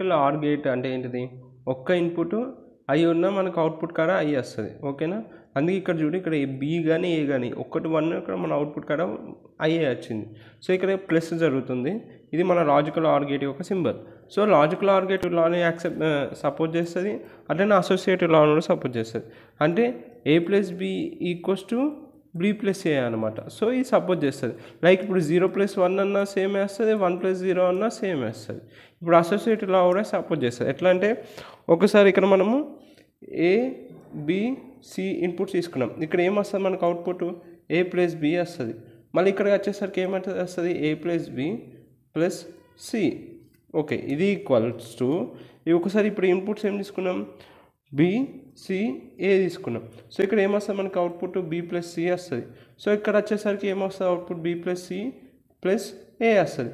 Logical OR gate అంటే ఏంటిది, ఒక్క ఇన్పుట్ ఐ ఉన్నా మనకు అవుట్పుట్ కాడ ఐ వస్తుంది. ఓకేనా, అందుకే ఇక్కడ చూడు, ఇక్కడ బి కానీ ఏ కానీ ఒక్కటి 1 ఇక్కడ మన అవుట్పుట్ కాడ ఐఏ వచ్చింది. సో ఇక్కడ ప్లస్ జరుగుతుంది. ఇది మన లాజికల్ ఆర్ గేట్ యొక్క symbol. So logical OR gate లాని సపోర్ట్ చేస్తుంది, అట్లనే అసోసియేటివ్ లా కూడా సపోర్ట్ చేస్తుంది. అంటే A plus B equals to B plus A అనమాట. సో ఇది సపోర్ట్ చేస్తుంది. లైక్ ఇప్పుడు 0+1 అన్నా సేమ్ వేస్తుంది, 1+0 అన్నా సేమ్ వేస్తుంది. ఇప్పుడు అసోసియేటివ్ లా కూడా సపోర్ట్ చేస్తుంది. ఎట్లా అంటే ఒకసారి ఇక్కడ మనము ఏ బి సి ఇన్పుట్స్ తీసుకున్నాం, ఇక్కడ ఏమొస్తుంది మనకు అవుట్పుట్ ఏ ప్లస్ బి వస్తుంది. మళ్ళీ ఇక్కడ వచ్చేసరికి ఏమంటుంది వస్తుంది A plus B plus C. Okay, ఇది ఈక్వల్స్ టు ఒకసారి ఇప్పుడు ఇన్పుట్స్ ఏం తీసుకున్నాం బి సి ఏ తీసుకున్నాం. సో ఇక్కడ ఏమొస్తుంది మనకు అవుట్పుట్ బి ప్లస్ సి వస్తుంది. సో ఇక్కడ వచ్చేసరికి ఏమొస్తుంది output B plus C plus A వస్తుంది.